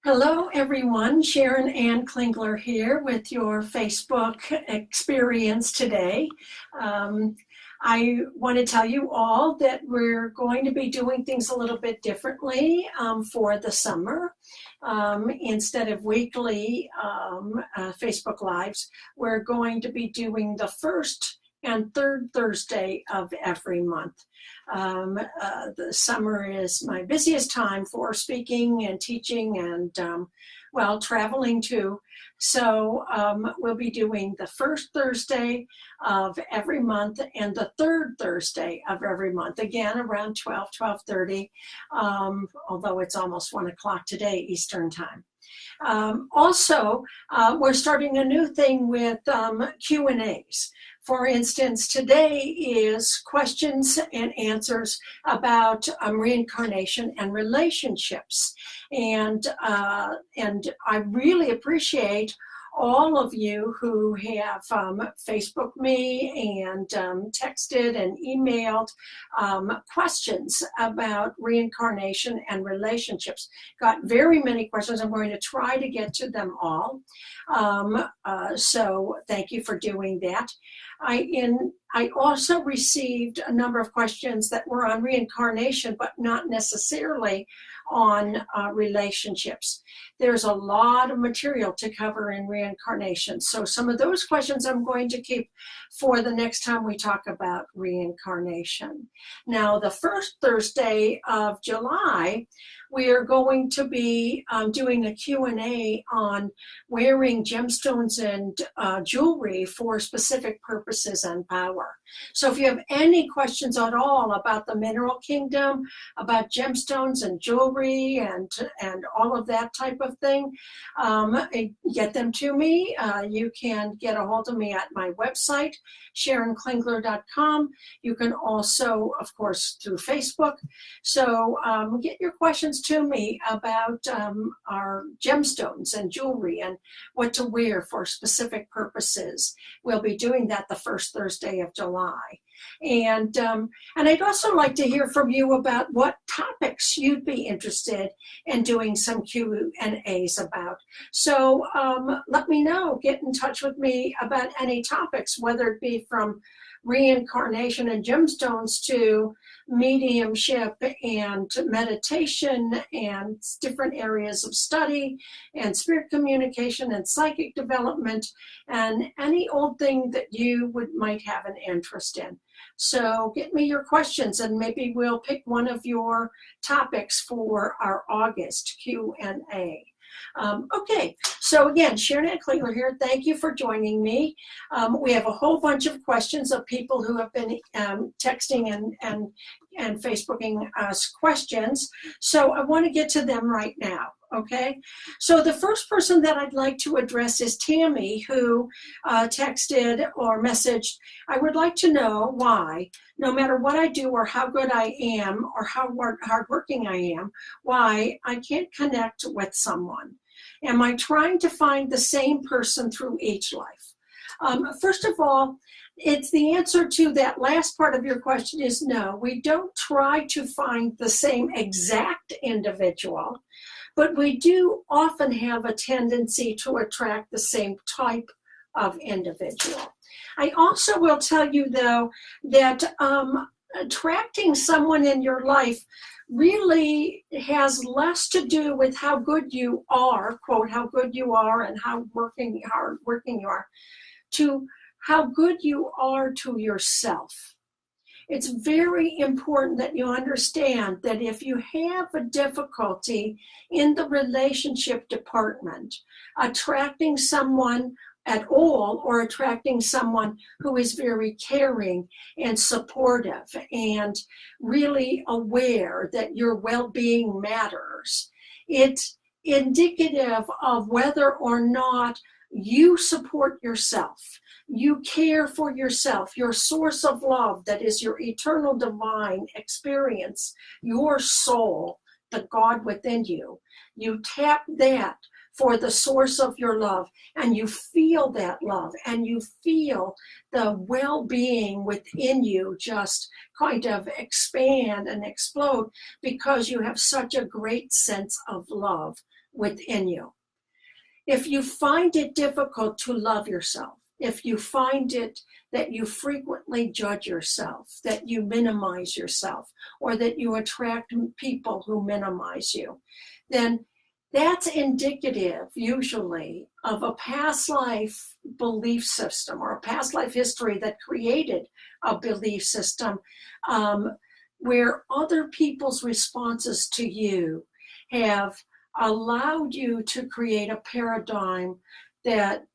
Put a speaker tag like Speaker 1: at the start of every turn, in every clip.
Speaker 1: Hello, everyone. Sharon Ann Klingler here with your Facebook experience today. I want to tell you all that we're going to be doing things a little bit differently for the summer. Instead of weekly Facebook Lives, we're going to be doing the first and third Thursday of every month. The summer is my busiest time for speaking and teaching and, traveling too. So we'll be doing the first Thursday of every month and the third Thursday of every month, again around 12:30, although it's almost 1 o'clock today, Eastern time. Also, we're starting a new thing with Q&As. For instance, today is questions and answers about reincarnation and relationships. And I really appreciate all of you who have Facebooked me and texted and emailed questions about reincarnation and relationships. Got very many questions. I'm going to try to get to them all. So thank you for doing that. I also received a number of questions that were on reincarnation, but not necessarily on relationships. There's a lot of material to cover in reincarnation. So some of those questions I'm going to keep for the next time we talk about reincarnation. Now, the first Thursday of July, we are going to be doing a Q&A on wearing gemstones and jewelry for specific purposes and power. So if you have any questions at all about the mineral kingdom, about gemstones and jewelry and all of that type of thing, get them to me. You can get a hold of me at my website, SharonKlingler.com. You can also, of course, through Facebook. So get your questions to me about our gemstones and jewelry and what to wear for specific purposes. We'll be doing that the first Thursday of July. And I'd also like to hear from you about what topics you'd be interested in doing some Q&As about. So let me know, get in touch with me about any topics, whether it be from reincarnation and gemstones to mediumship and meditation and different areas of study and spirit communication and psychic development and any old thing that you might have an interest in. So get me your questions and maybe we'll pick one of your topics for our August Q&A. Okay, so again, Sharon Ann Klingler here. Thank you for joining me. We have a whole bunch of questions of people who have been texting and Facebooking us questions. So I want to get to them right now. Okay, so the first person that I'd like to address is Tammy, who texted or messaged, I would like to know why, no matter what I do or how good I am or how hardworking I am, why I can't connect with someone. Am I trying to find the same person through each life? First of all, it's the answer to that last part of your question is no. We don't try to find the same exact individual, but we do often have a tendency to attract the same type of individual. I also will tell you, though, that attracting someone in your life really has less to do with how good you are, quote, how good you are and how hardworking you are, to how good you are to yourself. It's very important that you understand that if you have a difficulty in the relationship department, attracting someone at all or attracting someone who is very caring and supportive and really aware that your well-being matters, it's indicative of whether or not you support yourself. You care for yourself, your source of love, that is your eternal divine experience, your soul, the God within you. You tap that for the source of your love, and you feel that love, and you feel the well-being within you just kind of expand and explode because you have such a great sense of love within you. If you find it difficult to love yourself, if you find it that you frequently judge yourself, that you minimize yourself, or that you attract people who minimize you, then that's indicative, usually, of a past life belief system or a past life history that created a belief system where other people's responses to you have allowed you to create a paradigm that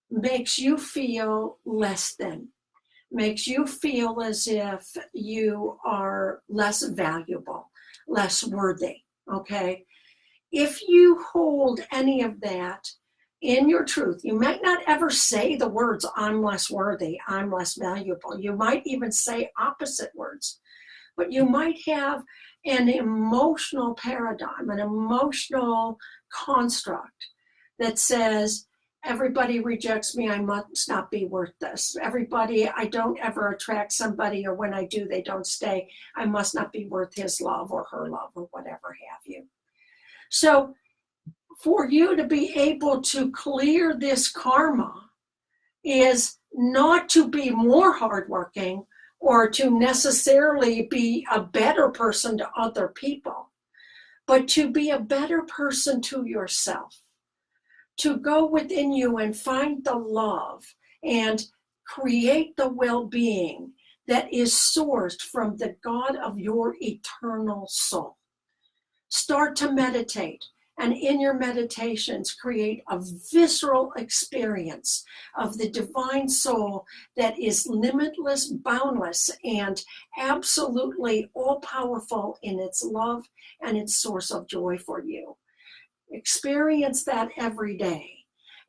Speaker 1: makes you feel less than, makes you feel as if you are less valuable, less worthy, okay? If you hold any of that in your truth, you might not ever say the words, I'm less worthy, I'm less valuable. You might even say opposite words, but you might have an emotional paradigm, an emotional construct that says, everybody rejects me, I must not be worth this. Everybody, I don't ever attract somebody, or when I do, they don't stay. I must not be worth his love or her love or whatever have you. So for you to be able to clear this karma is not to be more hardworking or to necessarily be a better person to other people, but to be a better person to yourself, to go within you and find the love and create the well-being that is sourced from the God of your eternal soul. Start to meditate, and in your meditations, create a visceral experience of the divine soul that is limitless, boundless, and absolutely all-powerful in its love and its source of joy for you. Experience that every day,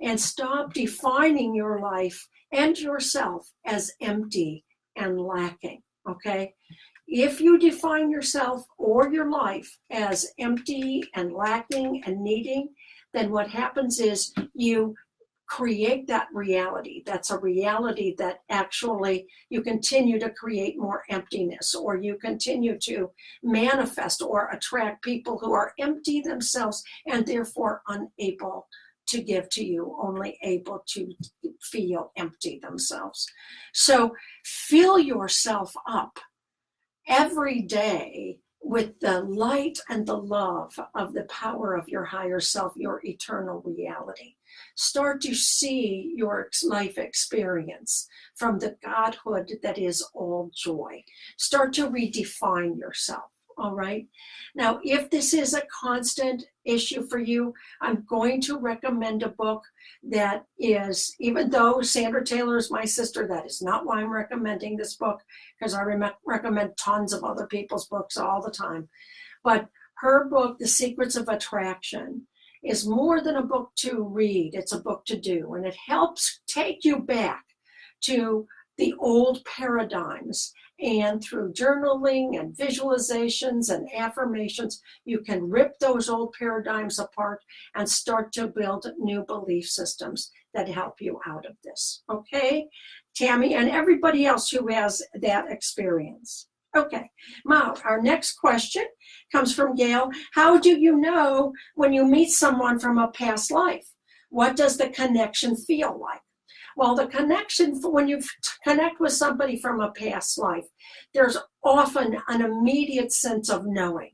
Speaker 1: and stop defining your life and yourself as empty and lacking, okay? If you define yourself or your life as empty and lacking and needing, then what happens is you create that reality. That's a reality that actually you continue to create more emptiness, or you continue to manifest or attract people who are empty themselves and therefore unable to give to you, only able to feel empty themselves. So fill yourself up every day with the light and the love of the power of your higher self, your eternal reality. Start to see your life experience from the Godhood that is all joy. Start to redefine yourself, all right? Now, if this is a constant issue for you, I'm going to recommend a book that is, even though Sandra Taylor is my sister, that is not why I'm recommending this book, because I recommend tons of other people's books all the time. But her book, The Secrets of Attraction, is more than a book to read. It's a book to do, and it helps take you back to the old paradigms. And through journaling and visualizations and affirmations, you can rip those old paradigms apart and start to build new belief systems that help you out of this. Okay, Tammy, and everybody else who has that experience. Okay, now our next question comes from Gail. How do you know when you meet someone from a past life? What does the connection feel like? Well, the connection, when you connect with somebody from a past life, there's often an immediate sense of knowing.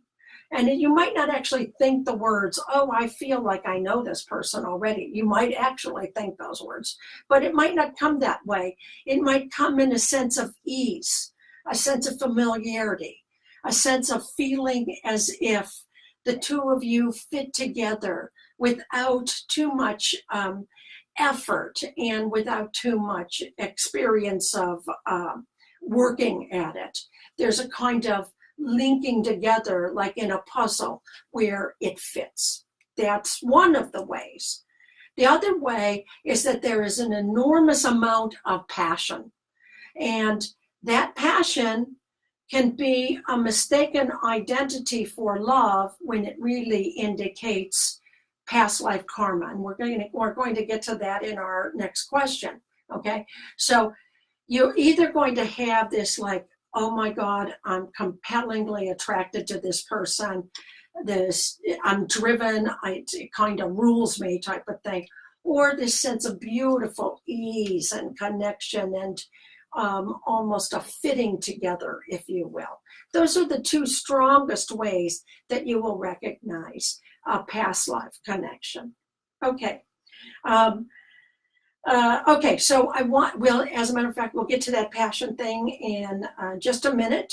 Speaker 1: And you might not actually think the words, oh, I feel like I know this person already. You might actually think those words, but it might not come that way. It might come in a sense of ease, a sense of familiarity, a sense of feeling as if the two of you fit together without too much effort and without too much experience of working at it. There's a kind of linking together like in a puzzle where it fits. That's one of the ways. The other way is that there is an enormous amount of passion, and that passion can be a mistaken identity for love when it really indicates past life karma. And we're going to get to that in our next question. Okay, so you're either going to have this like, oh my God, I'm compellingly attracted to this person. this I'm driven, it kind of rules me type of thing, or this sense of beautiful ease and connection and almost a fitting together, if you will. Those are the two strongest ways that you will recognize a past life connection. Okay. Okay, so as a matter of fact, we'll get to that passion thing in just a minute,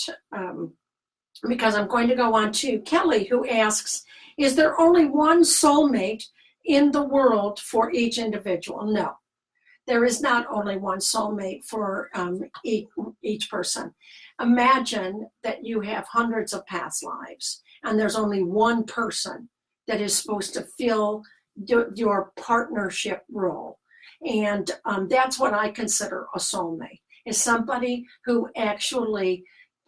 Speaker 1: because I'm going to go on to Kelly, who asks, is there only one soulmate in the world for each individual? No, there is not only one soulmate for each person. Imagine that you have hundreds of past lives, and there's only one person that is supposed to fill your partnership role. And that's what I consider a soulmate, is somebody who actually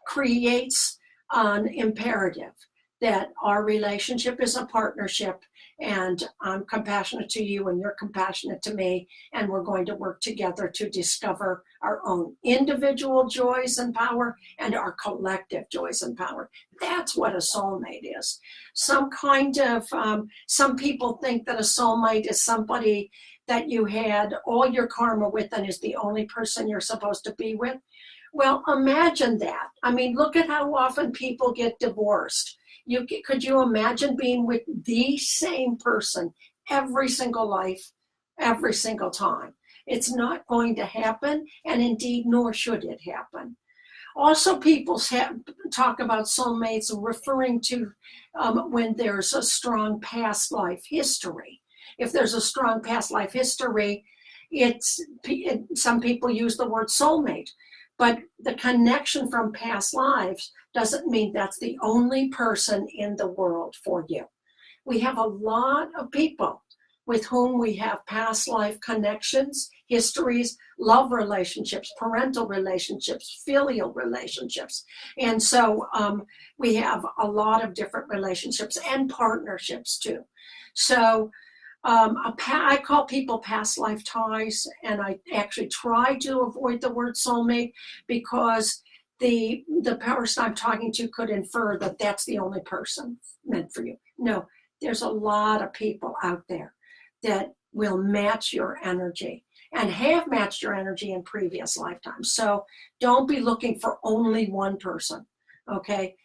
Speaker 1: creates an imperative that our relationship is a partnership, and I'm compassionate to you and you're compassionate to me, and we're going to work together to discover our own individual joys and power and our collective joys and power. That's what a soulmate is. Some people think that a soulmate is somebody that you had all your karma with and is the only person you're supposed to be with. Well, imagine that. I mean, look at how often people get divorced. Could you imagine being with the same person every single life, every single time? It's not going to happen, and indeed, nor should it happen. Also, people talk about soulmates referring to when there's a strong past life history. If there's a strong past life history, some people use the word soulmate, but the connection from past lives doesn't mean that's the only person in the world for you. We have a lot of people with whom we have past life connections, histories, love relationships, parental relationships, filial relationships. And so we have a lot of different relationships and partnerships too. So I call people past life ties, and I actually try to avoid the word soulmate because the person I'm talking to could infer that that's the only person meant for you. No, there's a lot of people out there that will match your energy and have matched your energy in previous lifetimes. So don't be looking for only one person, okay?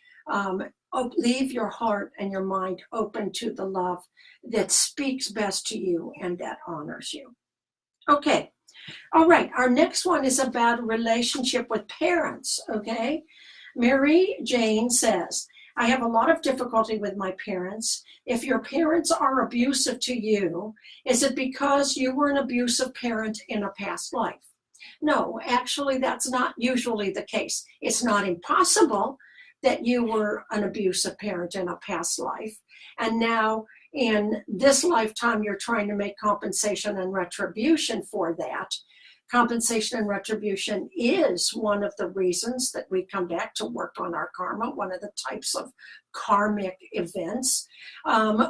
Speaker 1: Leave your heart and your mind open to the love that speaks best to you and that honors you. Okay. All right. Our next one is about a relationship with parents. Okay. Mary Jane says, I have a lot of difficulty with my parents. If your parents are abusive to you, is it because you were an abusive parent in a past life? No, actually, that's not usually the case. It's not impossible that you were an abusive parent in a past life, and now in this lifetime you're trying to make compensation and retribution for that. Compensation and retribution is one of the reasons that we come back to work on our karma, one of the types of karmic events.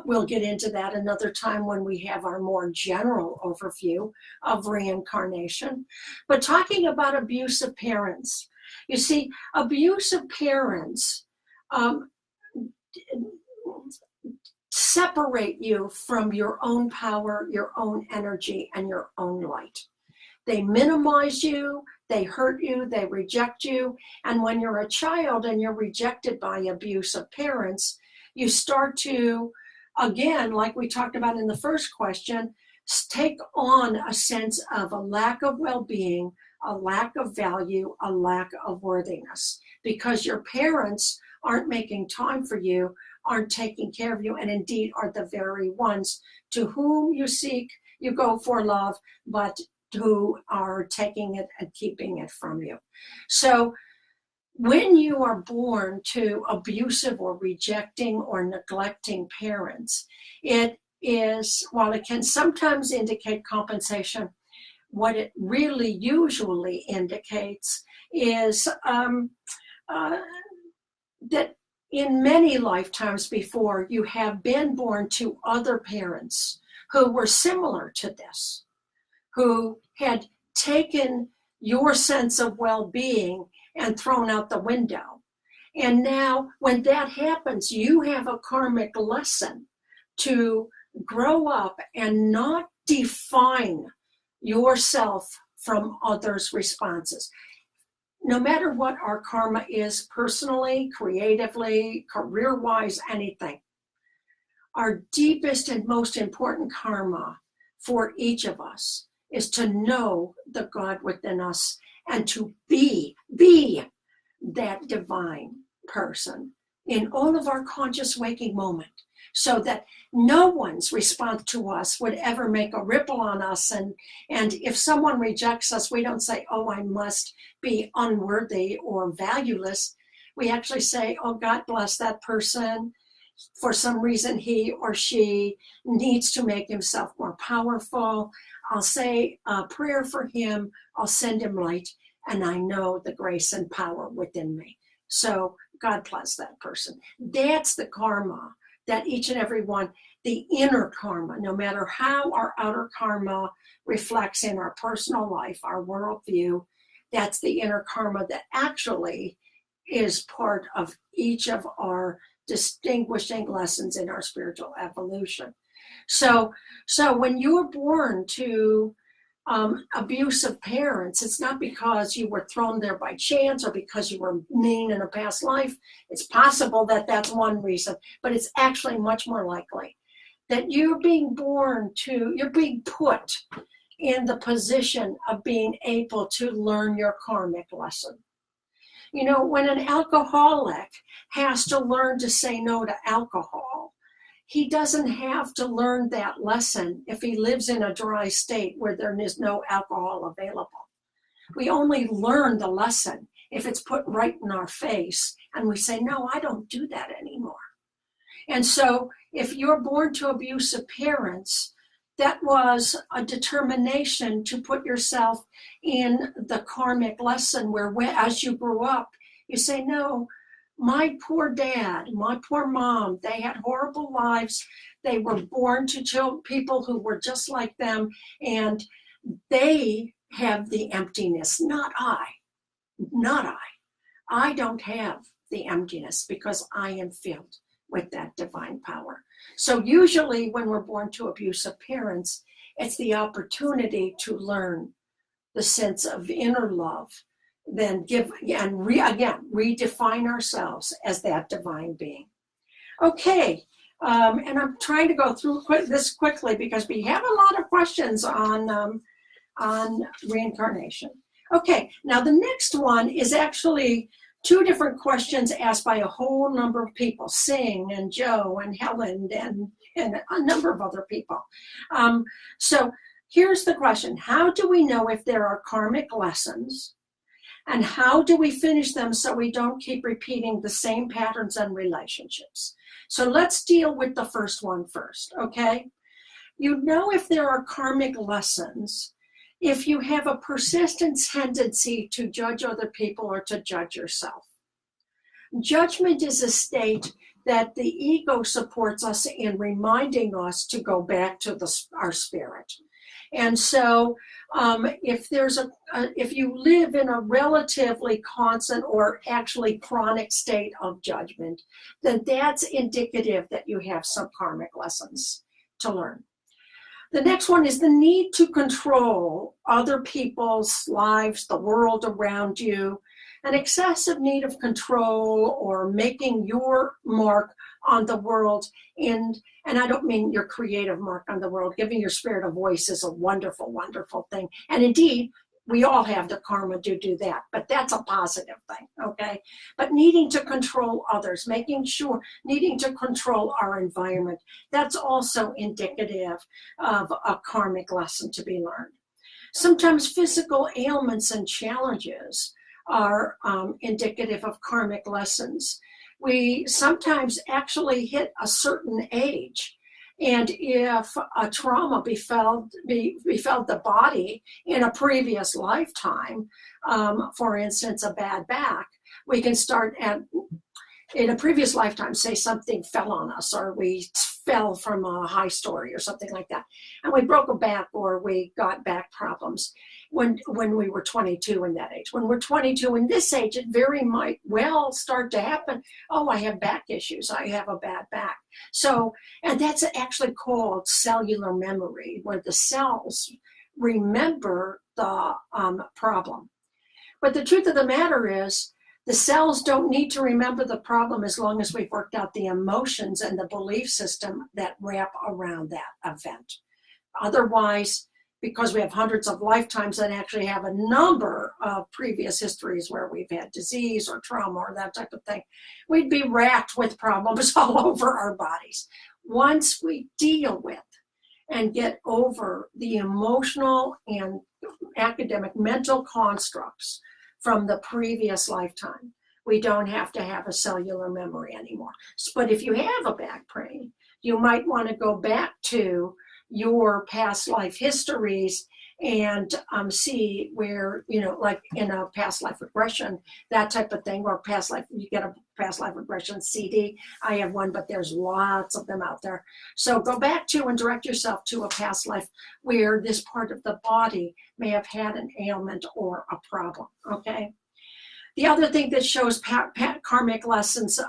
Speaker 1: We'll get into that another time when we have our more general overview of reincarnation. But talking about abusive parents, you see, abusive parents separate you from your own power, your own energy, and your own light. They minimize you, they hurt you, they reject you. And when you're a child and you're rejected by abusive parents, you start to, again, like we talked about in the first question, take on a sense of a lack of well-being, a lack of value, a lack of worthiness, because your parents aren't making time for you, aren't taking care of you, and indeed are the very ones to whom you go for love, but who are taking it and keeping it from you. So when you are born to abusive or rejecting or neglecting parents, it is, while it can sometimes indicate compensation, what it really usually indicates is that in many lifetimes before, you have been born to other parents who were similar to this, who had taken your sense of well-being and thrown out the window. And now when that happens, you have a karmic lesson to grow up and not define yourself from others' responses. No matter what our karma is personally, creatively, career-wise, anything, our deepest and most important karma for each of us is to know the God within us and to be that divine person in all of our conscious waking moment, so that no one's response to us would ever make a ripple on us. And if someone rejects us, we don't say, oh, I must be unworthy or valueless. We actually say, oh, God bless that person. For some reason, he or she needs to make himself more powerful. I'll say a prayer for him. I'll send him light. And I know the grace and power within me. So God bless that person. That's the karma that each and every one, the inner karma, no matter how our outer karma reflects in our personal life, our worldview, that's the inner karma that actually is part of each of our distinguishing lessons in our spiritual evolution. So when you were born to abusive parents, it's not because you were thrown there by chance or because you were mean in a past life. It's possible that that's one reason, but it's actually much more likely that you're being put in the position of being able to learn your karmic lesson. You know, when an alcoholic has to learn to say no to alcohol, he doesn't have to learn that lesson if he lives in a dry state where there is no alcohol available. We only learn the lesson if it's put right in our face and we say, no, I don't do that anymore. And so if you're born to abusive parents, that was a determination to put yourself in the karmic lesson where as you grew up, you say, no, my poor dad, my poor mom, they had horrible lives. They were born to people who were just like them, and they have the emptiness, not I. Not I. I don't have the emptiness because I am filled with that divine power. So usually when we're born to abusive parents, it's the opportunity to learn the sense of inner love, then redefine ourselves as that divine being. Okay, and I'm trying to go through this quickly because we have a lot of questions on reincarnation. Okay, now the next one is actually two different questions asked by a whole number of people, Singh and Joe and Helen and a number of other people. So here's the question. How do we know if there are karmic lessons? And how do we finish them so we don't keep repeating the same patterns and relationships? So let's deal with the first one first, okay? You know if there are karmic lessons if you have a persistent tendency to judge other people or to judge yourself. Judgment is a state that the ego supports us in reminding us to go back to our spirit. And so if you live in a relatively constant or actually chronic state of judgment, then that's indicative that you have some karmic lessons to learn. The next one is the need to control other people's lives, the world around you, an excessive need of control or making your mark on the world. And I don't mean your creative mark on the world. Giving your spirit a voice is a wonderful, wonderful thing. And indeed, we all have the karma to do that, but that's a positive thing, okay? But needing to control others, needing to control our environment, that's also indicative of a karmic lesson to be learned. Sometimes physical ailments and challenges are indicative of karmic lessons. We sometimes actually hit a certain age, and if a trauma befell the body in a previous lifetime, for instance, a bad back, we can start in a previous lifetime, say something fell on us or we fell from a high story or something like that, and we broke a back or we got back problems when we were 22 in that age. When we're 22 in this age, it very might well start to happen. Oh, I have back issues. I have a bad back. So, and that's actually called cellular memory, where the cells remember the problem. But the truth of the matter is, the cells don't need to remember the problem as long as we've worked out the emotions and the belief system that wrap around that event. Otherwise, because we have hundreds of lifetimes and actually have a number of previous histories where we've had disease or trauma or that type of thing, we'd be racked with problems all over our bodies. Once we deal with and get over the emotional and academic mental constructs from the previous lifetime, we don't have to have a cellular memory anymore. But if you have a back pain, you might want to go back to your past life histories and see where, like in a past life regression, that type of thing, or past life, you get a past life regression CD. I have one, but there's lots of them out there. So go back to and direct yourself to a past life where this part of the body may have had an ailment or a problem, okay? The other thing that shows karmic lessons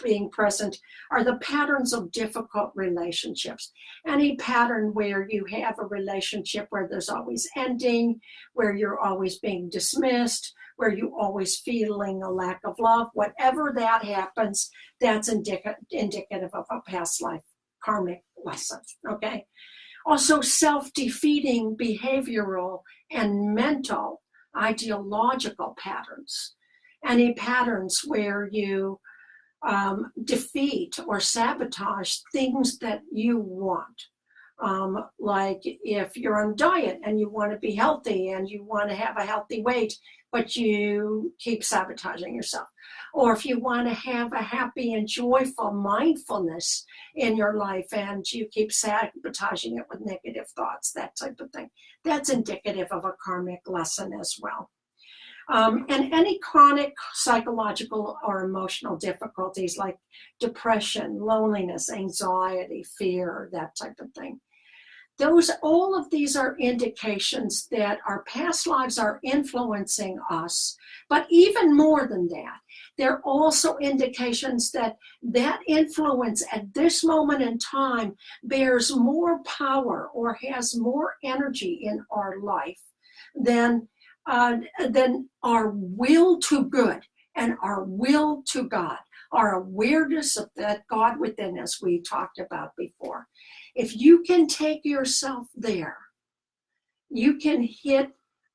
Speaker 1: being present are the patterns of difficult relationships. Any pattern where you have a relationship where there's always ending, where you're always being dismissed, where you're always feeling a lack of love, whatever that happens, that's indicative of a past life karmic lesson, okay? Also, self-defeating behavioral and mental ideological patterns. Any patterns where you defeat or sabotage things that you want. Like if you're on diet and you want to be healthy and you want to have a healthy weight, but you keep sabotaging yourself. Or if you want to have a happy and joyful mindfulness in your life and you keep sabotaging it with negative thoughts, that type of thing. That's indicative of a karmic lesson as well. And any chronic psychological or emotional difficulties like depression, loneliness, anxiety, fear, that type of thing. All of these are indications that our past lives are influencing us. But even more than that, they're also indications that that influence at this moment in time bears more power or has more energy in our life than our will to good and our will to God, our awareness of that God within us we talked about before. If you can take yourself there, you can hit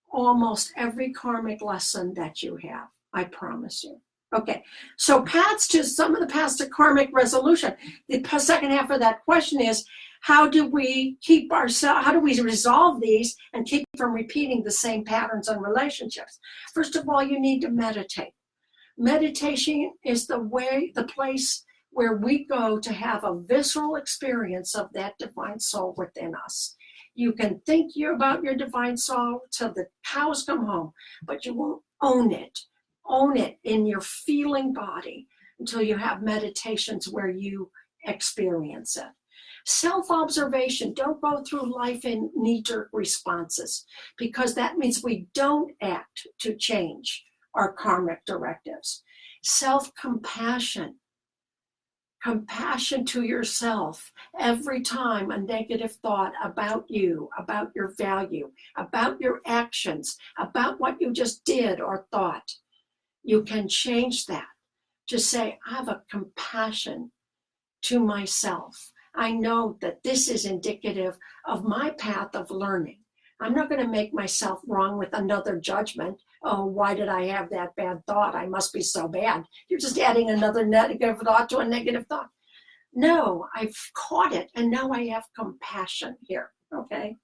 Speaker 1: almost every karmic lesson that you have, I promise you. Okay, so some of the paths to karmic resolution. The second half of that question is, how do we resolve these and keep from repeating the same patterns and relationships? First of all, you need to meditate. Meditation is the place where we go to have a visceral experience of that divine soul within us. You can think about your divine soul till the cows come home, but you won't own it. Own it in your feeling body until you have meditations where you experience it. Self-observation, don't go through life in knee-jerk responses, because that means we don't act to change our karmic directives. Self-compassion, compassion to yourself every time a negative thought about you, about your value, about your actions, about what you just did or thought. You can change that. Just say, I have a compassion to myself. I know that this is indicative of my path of learning. I'm not going to make myself wrong with another judgment. Oh, why did I have that bad thought? I must be so bad. You're just adding another negative thought to a negative thought. No, I've caught it, and now I have compassion here, okay?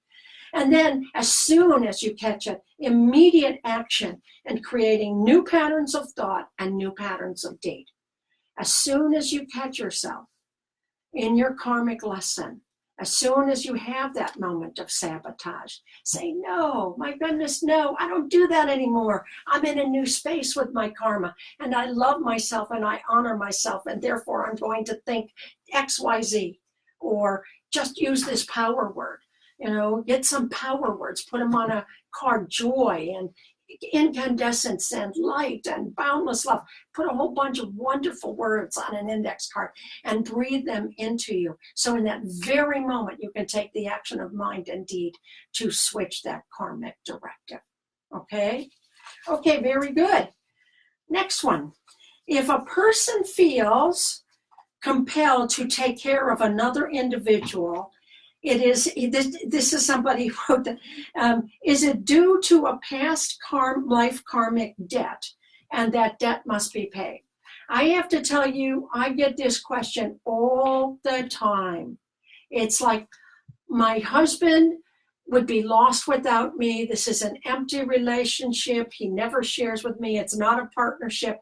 Speaker 1: And then as soon as you catch it, immediate action in creating new patterns of thought and new patterns of deed. As soon as you catch yourself in your karmic lesson, as soon as you have that moment of sabotage, say, no, my goodness, no, I don't do that anymore. I'm in a new space with my karma, and I love myself and I honor myself, and therefore I'm going to think X, Y, Z. or just use this power word. Get some power words, put them on a card: joy and incandescence and light and boundless love. Put a whole bunch of wonderful words on an index card and breathe them into you. So in that very moment, you can take the action of mind and deed to switch that karmic directive. Okay? Okay, very good. Next one. If a person feels compelled to take care of another individual, this is somebody who wrote that, is it due to a past life karmic debt, and that debt must be paid? I have to tell you, I get this question all the time. It's like, my husband would be lost without me. This is an empty relationship. He never shares with me. It's not a partnership,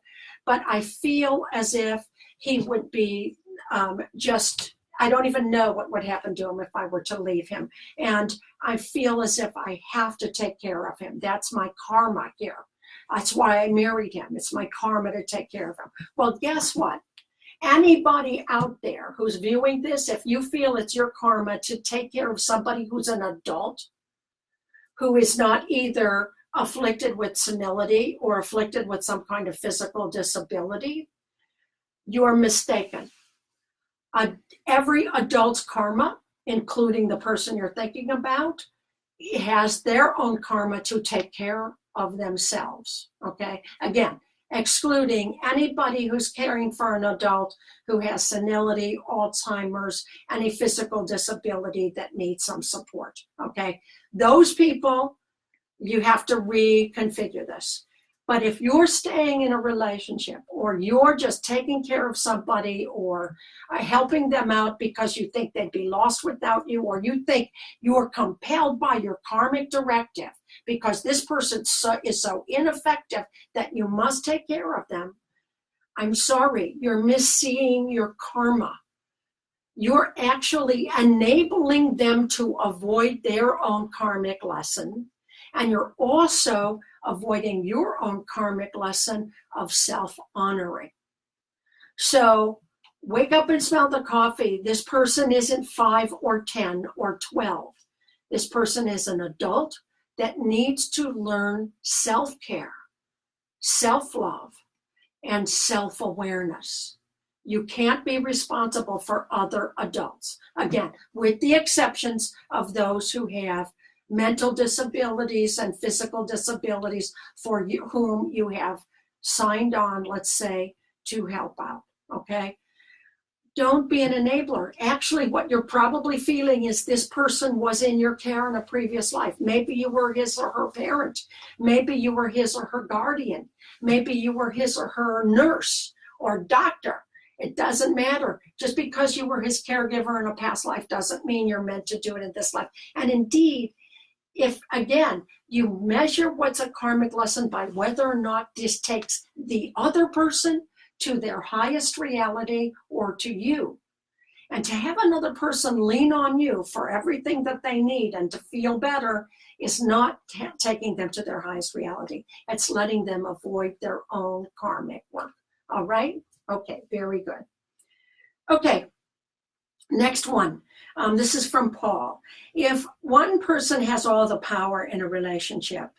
Speaker 1: but I feel as if he would be I don't even know what would happen to him if I were to leave him. And I feel as if I have to take care of him. That's my karma here. That's why I married him. It's my karma to take care of him. Well, guess what? Anybody out there who's viewing this, if you feel it's your karma to take care of somebody who's an adult, who is not either afflicted with senility or afflicted with some kind of physical disability, you're mistaken. Every adult's karma, including the person you're thinking about, has their own karma to take care of themselves. Okay? Again, excluding anybody who's caring for an adult who has senility, Alzheimer's, any physical disability that needs some support. Okay? Those people, you have to reconfigure this. But if you're staying in a relationship, or you're just taking care of somebody, or helping them out because you think they'd be lost without you, or you think you're compelled by your karmic directive because this person is so ineffective that you must take care of them, I'm sorry, you're misseeing your karma. You're actually enabling them to avoid their own karmic lesson, and you're also avoiding your own karmic lesson of self-honoring. So wake up and smell the coffee. This person isn't 5 or 10 or 12. This person is an adult that needs to learn self-care, self-love, and self-awareness. You can't be responsible for other adults. Again, with the exceptions of those who have mental disabilities and physical disabilities for whom you have signed on, let's say, to help out, okay? Don't be an enabler. Actually, what you're probably feeling is this person was in your care in a previous life. Maybe you were his or her parent. Maybe you were his or her guardian. Maybe you were his or her nurse or doctor. It doesn't matter. Just because you were his caregiver in a past life doesn't mean you're meant to do it in this life. And indeed, if, again, you measure what's a karmic lesson by whether or not this takes the other person to their highest reality or to you. And to have another person lean on you for everything that they need and to feel better is not taking them to their highest reality. It's letting them avoid their own karmic work. All right? Okay, very good. Okay, next one. This is from Paul. If one person has all the power in a relationship,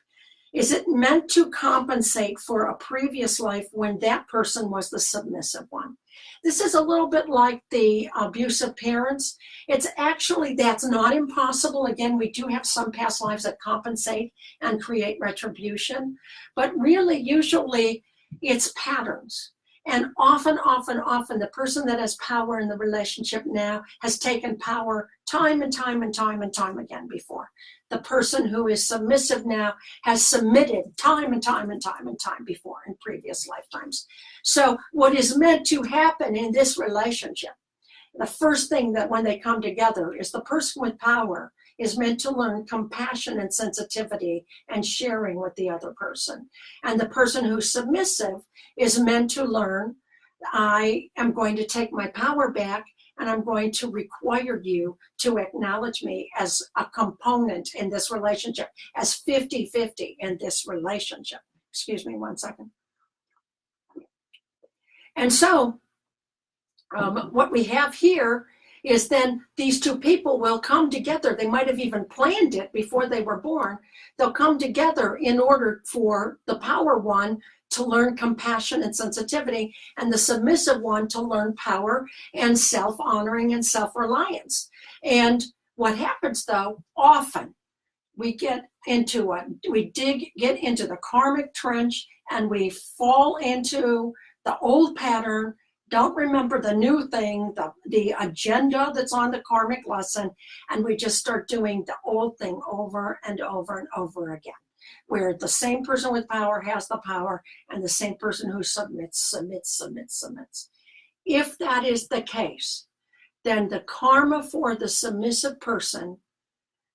Speaker 1: is it meant to compensate for a previous life when that person was the submissive one? This is a little bit like the abusive parents. It's actually, that's not impossible. Again, we do have some past lives that compensate and create retribution, but really, usually, it's patterns. And often, the person that has power in the relationship now has taken power time and time again before. The person who is submissive now has submitted time and time before in previous lifetimes. So what is meant to happen in this relationship, the first thing that when they come together is the person with power is meant to learn compassion and sensitivity and sharing with the other person. And the person who's submissive is meant to learn, I am going to take my power back and I'm going to require you to acknowledge me as a component in this relationship, as 50-50 in this relationship. Excuse me 1 second. And so what we have here is then these two people will come together. They might have even planned it before they were born. They'll come together in order for the power one to learn compassion and sensitivity, and the submissive one to learn power and self-honoring and self-reliance. And what happens though, often we get into get into the karmic trench, and we fall into the old pattern, don't remember the new thing, the agenda that's on the karmic lesson, and we just start doing the old thing over and over and over again, where the same person with power has the power, and the same person who submits. If that is the case, then the karma for the submissive person,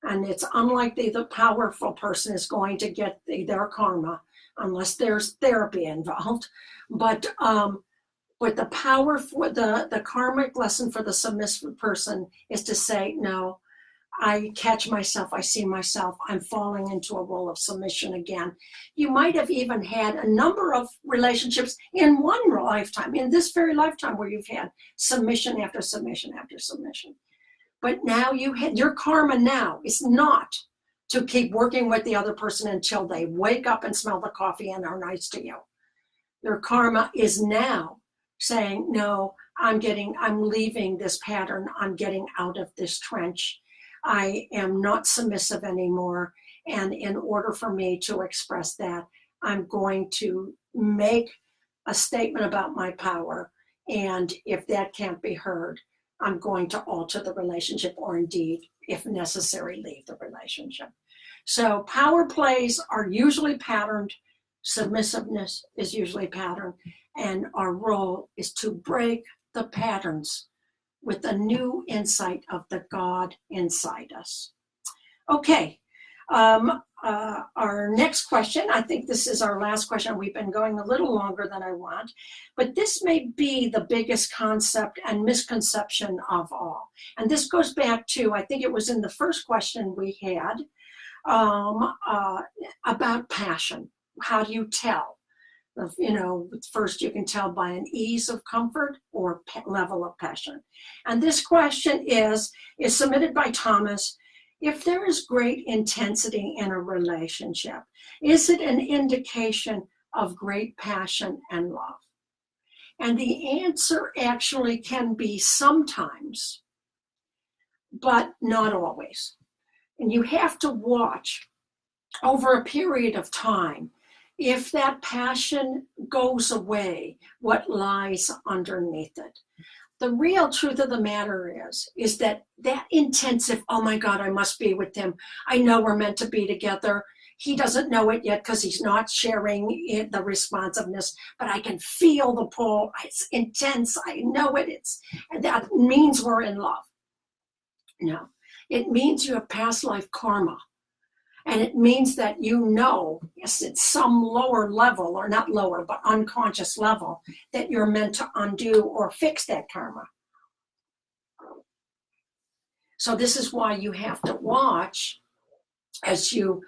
Speaker 1: and it's unlikely the powerful person is going to get their karma unless there's therapy involved. But the power for the karmic lesson for the submissive person is to say, no, I catch myself, I see myself, I'm falling into a role of submission again. You might have even had a number of relationships in one lifetime, in this very lifetime, where you've had submission after submission after submission. But now your karma now is not to keep working with the other person until they wake up and smell the coffee and are nice to you. Your karma is now saying, no, I'm leaving this pattern, I'm getting out of this trench. I am not submissive anymore. And in order for me to express that, I'm going to make a statement about my power. And if that can't be heard, I'm going to alter the relationship, or indeed, if necessary, leave the relationship. So power plays are usually patterned. Submissiveness is usually patterned. And our role is to break the patterns with a new insight of the God inside us. Okay, our next question, I think this is our last question. We've been going a little longer than I want, but this may be the biggest concept and misconception of all. And this goes back to, I think it was in the first question we had, about passion. How do you tell? First you can tell by an ease of comfort or level of passion. And this question is submitted by Thomas. If there is great intensity in a relationship, is it an indication of great passion and love? And the answer actually can be sometimes, but not always. And you have to watch over a period of time. If that passion goes away, what lies underneath it? The real truth of the matter is that intensive, oh my God, I must be with him. I know we're meant to be together. He doesn't know it yet because he's not sharing the responsiveness, but I can feel the pull. It's intense. I know it. And that means we're in love. No, it means you have past life karma. And it means that yes, it's some lower level, or not lower, but unconscious level, that you're meant to undo or fix that karma. So this is why you have to watch as you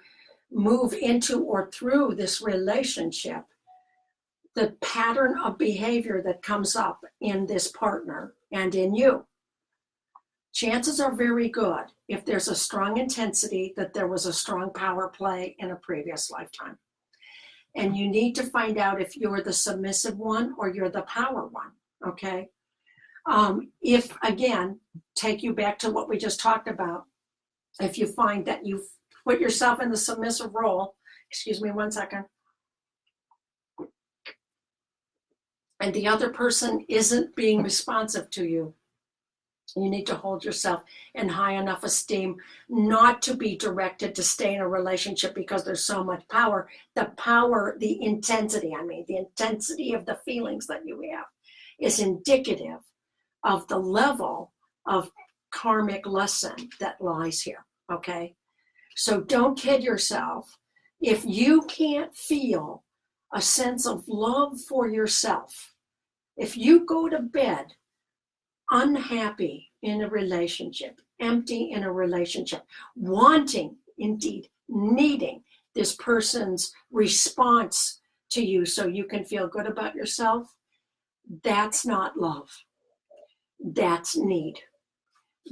Speaker 1: move into or through this relationship, the pattern of behavior that comes up in this partner and in you. Chances are very good, if there's a strong intensity, that there was a strong power play in a previous lifetime. And you need to find out if you're the submissive one or you're the power one, okay? If, again, take you back to what we just talked about, if you find that you've put yourself in the submissive role, excuse me one second, and the other person isn't being responsive to you, you need to hold yourself in high enough esteem not to be directed to stay in a relationship because there's so much power. The intensity of the feelings that you have is indicative of the level of karmic lesson that lies here, okay? So don't kid yourself. If you can't feel a sense of love for yourself, if you go to bed unhappy in a relationship, empty in a relationship, wanting, indeed needing this person's response to you so you can feel good about yourself, that's not love. That's need.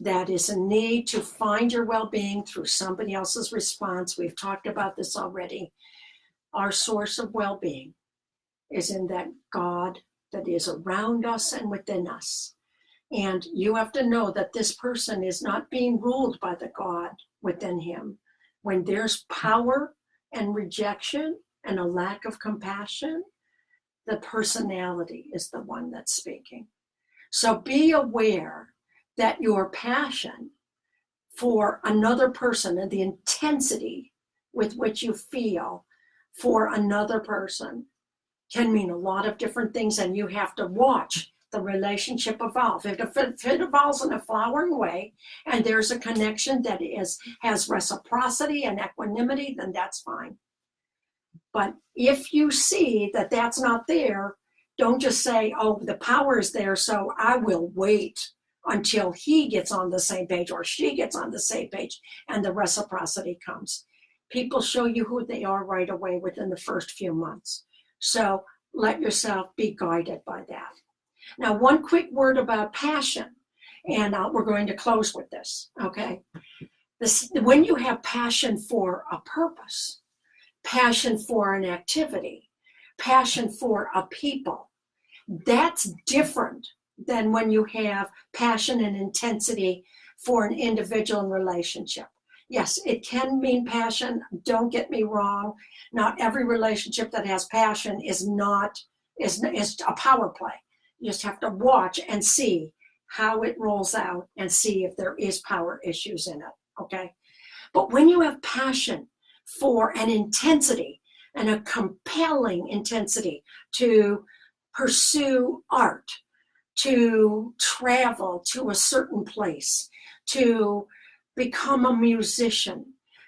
Speaker 1: that is a need to find your well-being through somebody else's response. We've talked about this already. Our source of well-being is in that God that is around us and within us. And you have to know that this person is not being ruled by the God within him. When there's power and rejection and a lack of compassion, the personality is the one that's speaking. So be aware that your passion for another person and the intensity with which you feel for another person can mean a lot of different things, and you have to watch the relationship evolve. If it evolves in a flowering way and there's a connection that has reciprocity and equanimity, then that's fine. But if you see that that's not there, don't just say, oh, the power is there, so I will wait until he gets on the same page or she gets on the same page and the reciprocity comes. People show you who they are right away within the first few months. So let yourself be guided by that. Now, one quick word about passion, and we're going to close with this, okay? When you have passion for a purpose, passion for an activity, passion for a people, that's different than when you have passion and intensity for an individual relationship. Yes, it can mean passion. Don't get me wrong. Not every relationship that has passion is a power play. You just have to watch and see how it rolls out and see if there is power issues in it, okay? But when you have passion for an intensity and a compelling intensity to pursue art, to travel to a certain place, to become a musician,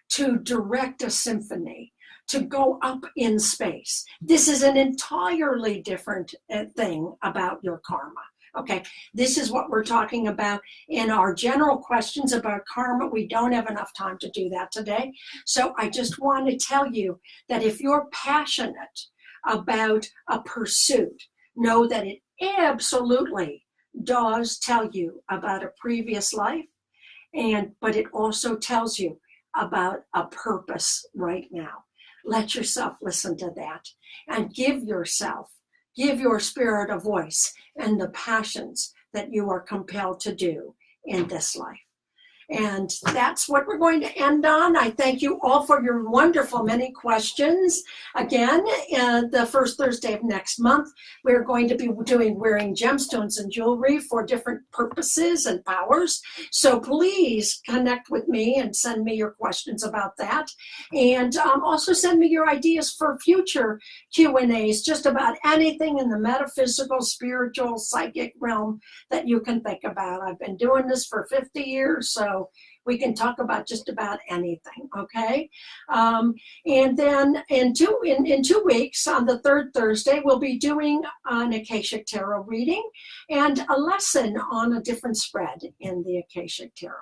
Speaker 1: to direct a symphony, to go up in space. This is an entirely different thing about your karma. Okay, this is what we're talking about in our general questions about karma. We don't have enough time to do that today. So I just want to tell you that if you're passionate about a pursuit, know that it absolutely does tell you about a previous life, but it also tells you about a purpose right now. Let yourself listen to that and give your spirit a voice and the passions that you are compelled to do in this life. And that's what we're going to end on. I thank you all for your wonderful many questions. Again, the first Thursday of next month, we're going to be wearing gemstones and jewelry for different purposes and powers. So please connect with me and send me your questions about that. And also send me your ideas for future Q&As, just about anything in the metaphysical, spiritual, psychic realm that you can think about. I've been doing this for 50 years, so we can talk about just about anything, okay? And then in 2 weeks, on the third Thursday, we'll be doing an Akashic Tarot reading and a lesson on a different spread in the Akashic Tarot.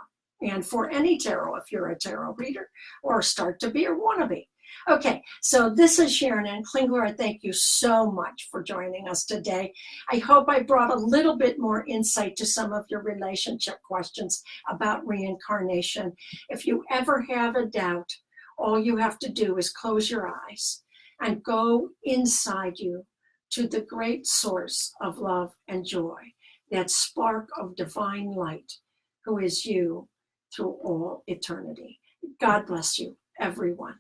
Speaker 1: And for any tarot, if you're a tarot reader or start to be or want to be. Okay, so this is Sharon Ann Klingler. I thank you so much for joining us today. I hope I brought a little bit more insight to some of your relationship questions about reincarnation. If you ever have a doubt, all you have to do is close your eyes and go inside you to the great source of love and joy, that spark of divine light who is you through all eternity. God bless you, everyone.